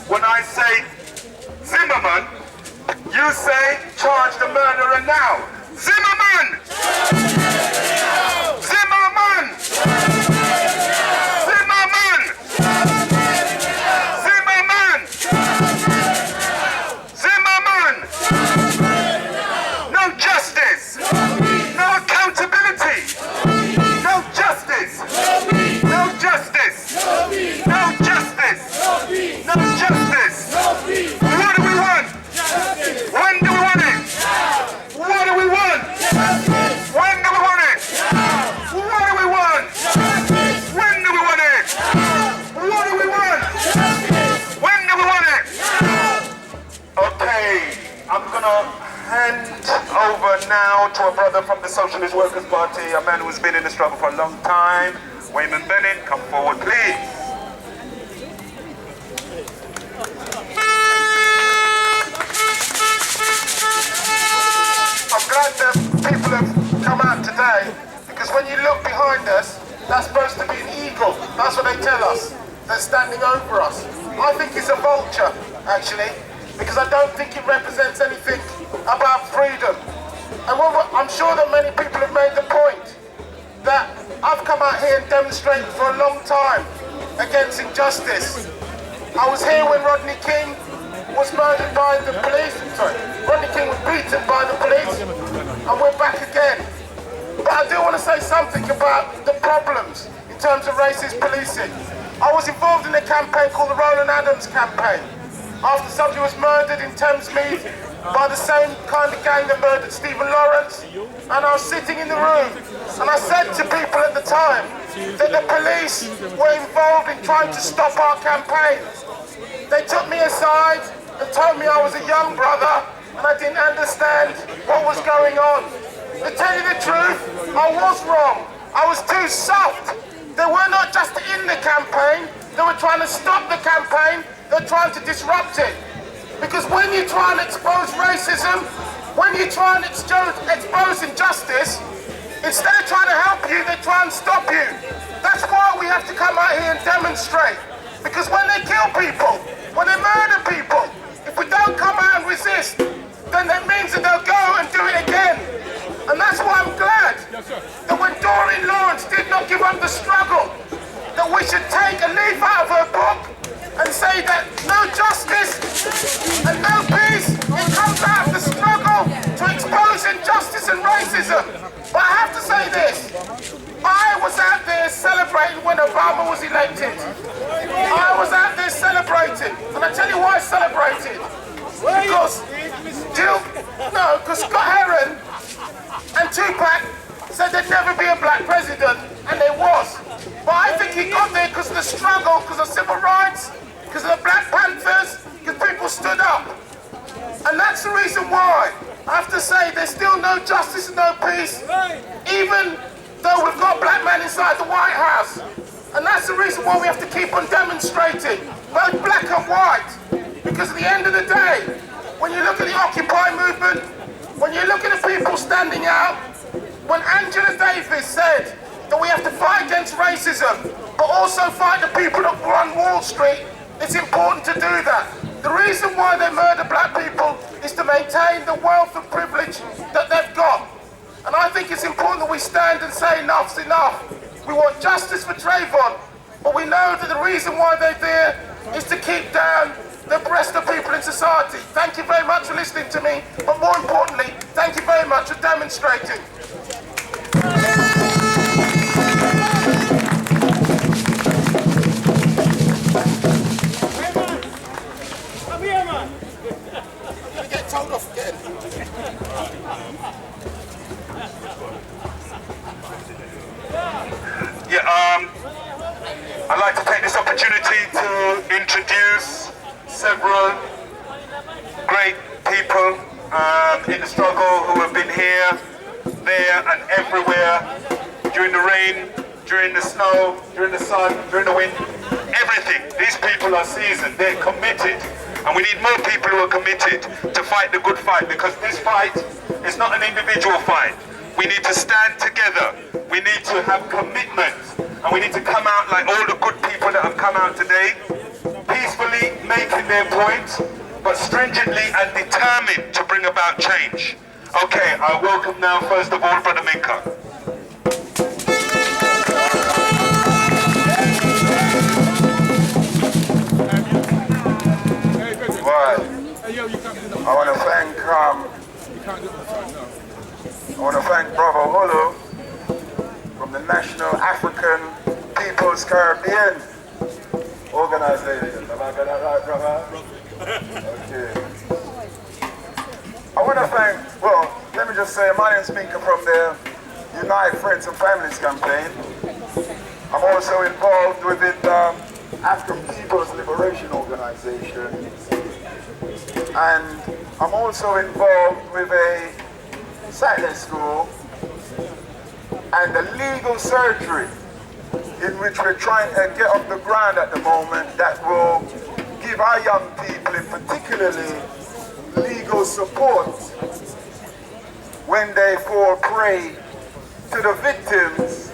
When I say Zimmerman, you say charge the murderer now. Zimmerman! Zimmerman! Zimmerman! Zimmerman! Zimmerman! No justice! No accountability! No justice! No justice! No justice! No justice! What do we want? When do we want it? What do we want? When do we want it? What do we want? When do we want it? What do we want? When do we want it? Okay, I'm gonna hand over now to a brother from the Socialist Workers' Party, a man who's been in the struggle for a long time. Wayman Bennett, come forward, please. I'm glad that people have come out today, because when you look behind us, that's supposed to be an eagle. That's what they tell us. They're standing over us. I think it's a vulture, actually, because I don't think it represents anything about freedom. And I'm sure that many people have made the point that I've come out here and demonstrated for a long time against injustice. I was here when Rodney King was murdered by the police. Sorry, Rodney King was beaten by the police, and we're back again. But I do want to say something about the problems in terms of racist policing. I was involved in a campaign called the Roland Adams campaign, after somebody was murdered in Thamesmead by the same kind of gang that murdered Stephen Lawrence. And I was sitting in the room, and I said to people at the time that the police were involved in trying to stop our campaigns. They took me aside and told me I was a young brother and I didn't understand what was going on. To tell you the truth, I was wrong. I was too soft. They were not just in the campaign, they were trying to stop the campaign, they're trying to disrupt it. Because when you try and expose racism, when you try and expose injustice, instead of trying to help you, they try and stop you. That's why we have to come out here and demonstrate. Because when they kill people, when they murder people, if we don't come out and resist, then that means that they'll go and do it again. And that's why I'm glad that when Doreen Lawrence did not give up the struggle, that we should take a leaf out of her book and say that no justice and no peace, it comes out of the struggle to expose injustice and racism. But I have to say this, I was out there celebrating when Obama was elected. I was out there celebrating, and I tell you why I celebrated. Because Scott Heron and Tupac said there'd never be a black president, and there was. But I think he got there because of the struggle, because of civil rights, because of the Black Panthers, because people stood up. And that's the reason why I have to say there's still no justice and no peace, even though we've got a black man inside the White House. And that's the reason why we have to keep on demonstrating, both black and white. Because at the end of the day, when you look at the Occupy movement, when you look at the people standing out, when Angela Davis said that we have to fight against racism, but also fight the people that run Wall Street, it's important to do that. The reason why they murder black people is to maintain the wealth and privilege that they've got. And I think it's important that we stand and say enough's enough. We want justice for Trayvon, but we know that the reason why they're there is to keep down the rest of people in society. Thank you very much for listening to me, but more importantly, thank you very much for demonstrating. Get told off again. I'd like to take this opportunity to introduce several great people in the struggle who have been here, there and everywhere, during the rain, during the snow, during the sun, during the wind, everything. These people are seasoned, they're committed, and we need more people who are committed to fight the good fight, because this fight is not an individual fight. We need to stand together, we need to have commitment, and we need to come out like all the good people that have come out today, peacefully, arguing their point, but stringently and determined to bring about change. Okay, I welcome now, first of all, Brother Minka. Right. I want to thank Brother Hulu from the National African People's Caribbean Organization. Have I got that right, brother? Okay. I want to thank, well, let me just say, my name is Minka from the Unite Friends and Families campaign. I'm also involved with the African People's Liberation Organization. And I'm also involved with a Saturday school and a legal surgery in which we're trying to get off the ground at the moment that will give our young people, in particularly, legal support when they fall prey to the victims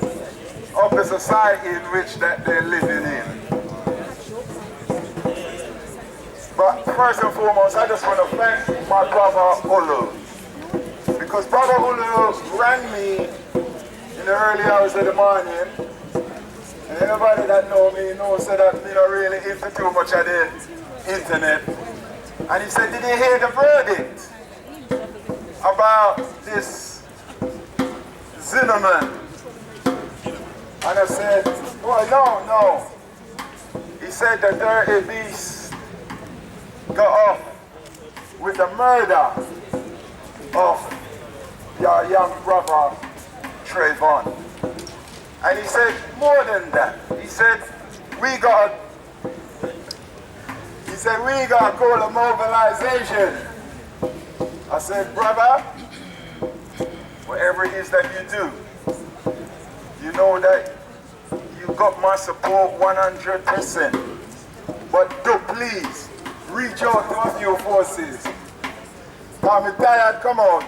of the society in which that they're living in. But first and foremost, I just want to thank my brother Olu, because Brother Olu rang me in the early hours of the morning, and anybody that know me knows that I'm not really into too much of the internet. And he said, did you hear the verdict about this Zimmerman? And I said, well, no. He said the dirty beast got off with the murder of your young brother, Trayvon. And he said, more than that. He said, we got to call a mobilization. I said, brother, whatever it is that you do, you know that you got my support 100%. But do please, reach out to a few forces. I'm tired, come out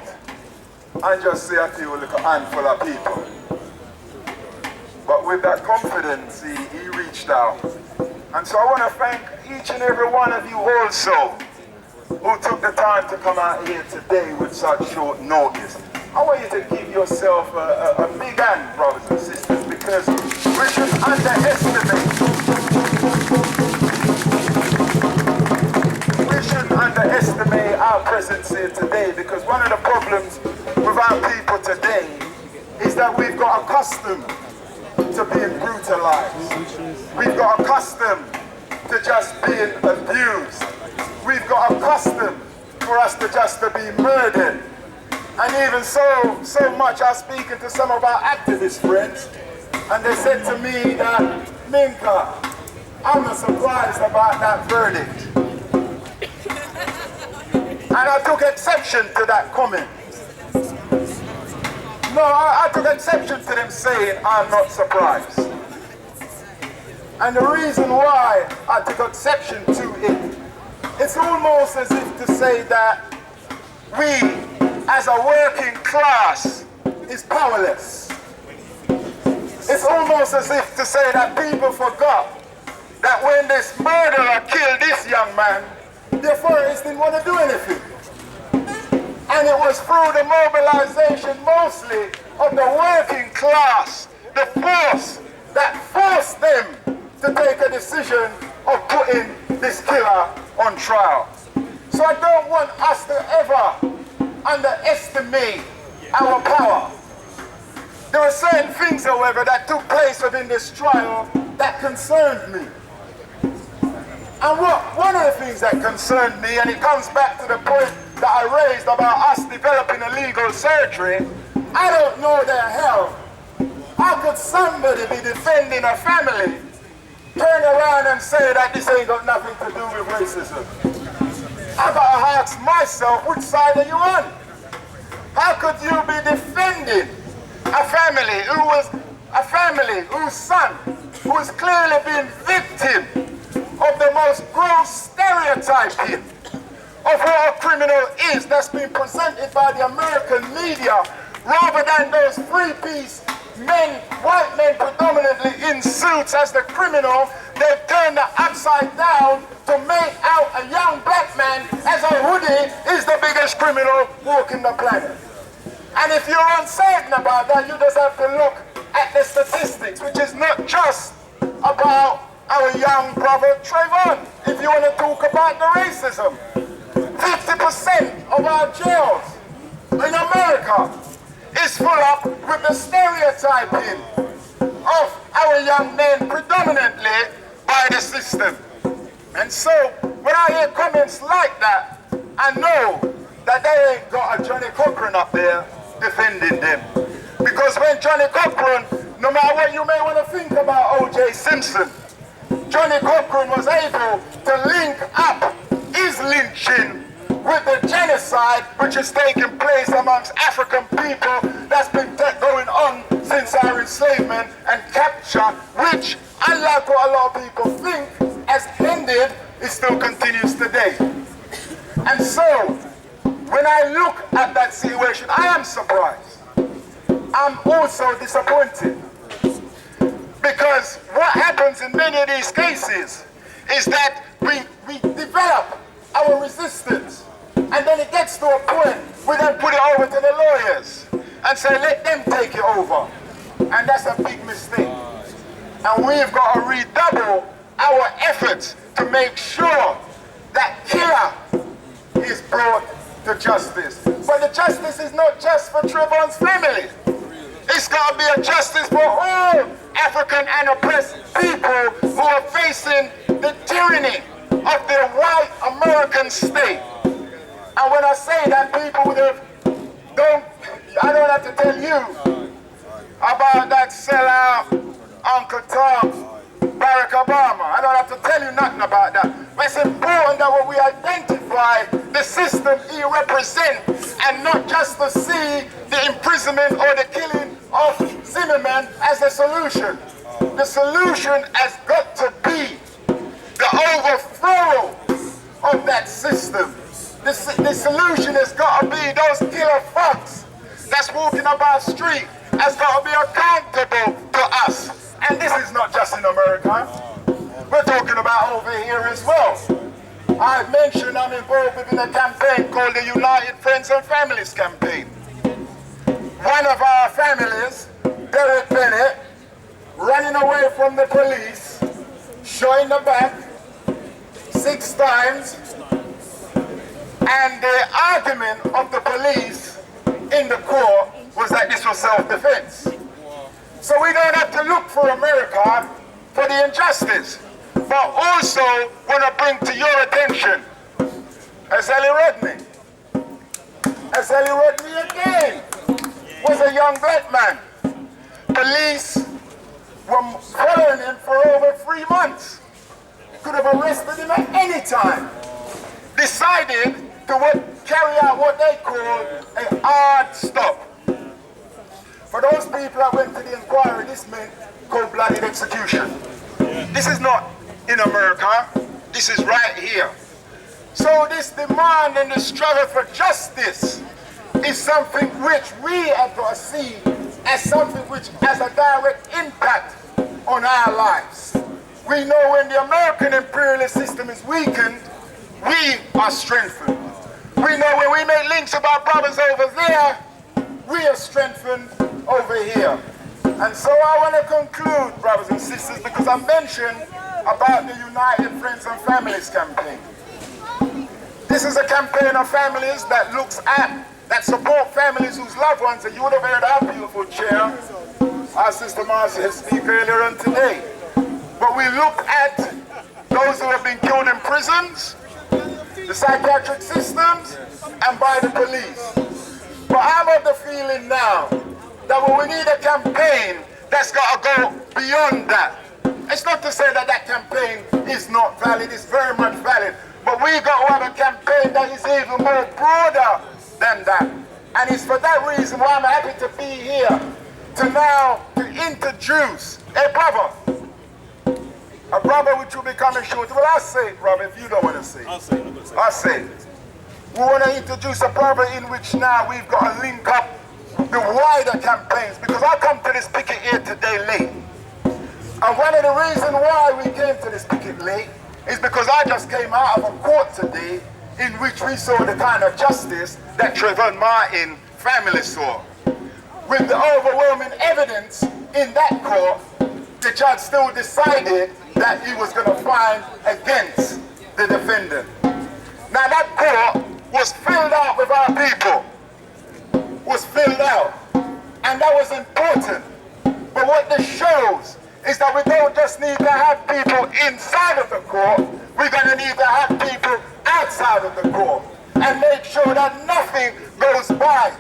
and just say a few little handful of people. But with that confidence, he reached out. And so I want to thank each and every one of you also who took the time to come out here today with such short notice. I want you to give yourself a big hand, brothers and sisters, because we should underestimate our presence here today, because one of the problems with our people today is that we've got accustomed to being brutalized. We've got accustomed to just being abused. We've got accustomed for us to just to be murdered. And even so much, I was speaking to some of our activist friends, and they said to me that, Minka, I'm not surprised about that verdict. And I took exception to that comment. No, I took exception to them saying I'm not surprised. And the reason why I took exception to it, it's almost as if to say that we, as a working class, is powerless. It's almost as if to say that people forgot that when this murderer killed this young man, the authorities didn't want to do anything. And it was through the mobilization mostly of the working class, the force that forced them to take a decision of putting this killer on trial. So I don't want us to ever underestimate our power. There were certain things, however, that took place within this trial that concerned me. And one of the things that concerned me, and it comes back to the point that I raised about us developing a legal surgery, I don't know the hell. How could somebody be defending a family, turn around and say that this ain't got nothing to do with racism? I gotta ask myself, which side are you on? How could you be defending a family whose son, who is clearly being victim of the most gross stereotyping of what a criminal is that's been presented by the American media, rather than those three-piece men, white men predominantly in suits as the criminal, they've turned it upside down to make out a young black man as a hoodie is the biggest criminal walking the planet. And if you're uncertain about that, you just have to look at the statistics, which is not just about our young brother Trayvon. If you want to talk about the racism, 50% of our jails in America is full up with the stereotyping of our young men predominantly by the system. And so when I hear comments like that, I know that they ain't got a Johnny Cochran up there defending them. Because when Johnny Cochran, no matter what you may want to think about O.J. Simpson, Johnny Cochran was able to link up his lynching with the genocide which is taking place amongst African people that's been going on since our enslavement and capture, which, unlike what a lot of people think, has ended, it still continues today. And so, when I look at that situation, I am surprised. I'm also disappointed. Because what happens in many of these cases is that we develop our resistance, and then it gets to a point we then put it over to the lawyers and say, let them take it over. And that's a big mistake. And we've got to redouble our efforts to make sure that killer is brought to justice. But the justice is not just for Trayvon's family. It's got to be a justice for all African and oppressed people who are facing the tyranny of their white American state. And when I say that, people I don't have to tell you about that sellout Uncle Tom, Barack Obama. I don't have to tell you nothing about that. But it's important that when we identify the system he represents, and not just to see the imprisonment or the killing of Zimmerman as a solution. The solution has got to be the overthrow of that system. The solution has got to be those killer thugs that's walking about the street has got to be accountable to us. And this is not just in America. We're talking about over here as well. I've mentioned I'm involved in a campaign called the United Friends and Families campaign. One of our families, Derek Bennett, running away from the police, showing the back 6 times, and the argument of the police in the court was that this was self-defense. So we don't have to look for America for the injustice, but also want to bring to your attention Azali Rodney. Azali Rodney again was a young black man. Police were following him for over 3 months. Could have arrested him at any time. Decided to carry out what they call a hard stop. For those people that went to the inquiry, this meant cold-blooded execution. This is not in America. This is right here. So this demand and the struggle for justice is something which we have got to see as something which has a direct impact on our lives. We know when the American imperialist system is weakened, we are strengthened. We know when we make links about brothers over there, we are strengthened over here. And so I want to conclude, brothers and sisters, because I mentioned about the United Friends and Families campaign. This is a campaign of families that support families whose loved ones, and you would have heard our beautiful chair, our Sister Marcia speak earlier on today. But we look at those who have been killed in prisons, the psychiatric systems, and by the police. But I'm of the feeling now that we need a campaign that's got to go beyond that. It's not to say that that campaign is not valid, it's very much valid. But we got to have a campaign that is even more broader than that. And it's for that reason why I'm happy to be here to introduce a brother which will be coming short. Well, I'll say it, brother, if you don't want to say it. I'll say it. We want to introduce a brother in which now we've got to link up the wider campaigns, because I come to this picket here today late. And one of the reasons why we came to this picket late is because I just came out of a court today in which we saw the kind of justice that Trayvon Martin family saw. With the overwhelming evidence in that court, the judge still decided that he was going to find against the defendant. Now that court was filled out with our people, was filled out, and that was important. But what this shows is that we don't just need to have people inside of the court, we're going to need to have people outside of the court and make sure that nothing goes by.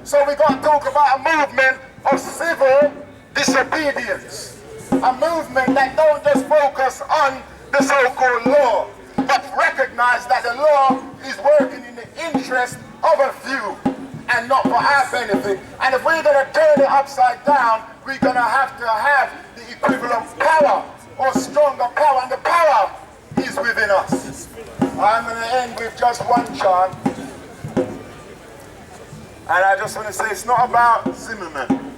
So we got to talk about a movement of civil disobedience. A movement that don't just focus on the so-called law, but recognize that the law is working in the interest of a few and not for our benefit. And if we're going to turn it upside down, we're going to have the equivalent power or stronger power, and the power is within us. I'm going to end with just one chant. And I just want to say it's not about Zimmerman.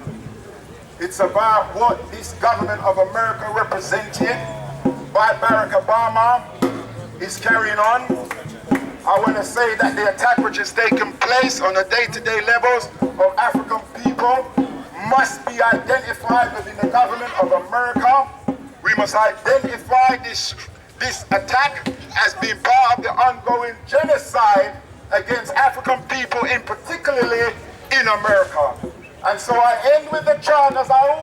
It's about what this government of America represented by Barack Obama is carrying on. I want to say that the attack which is taking place on a day-to-day levels of African people must be identified within the government of America. We must identify this attack as being part of the ongoing genocide against African people, in particularly in America. And so I end with the chant as I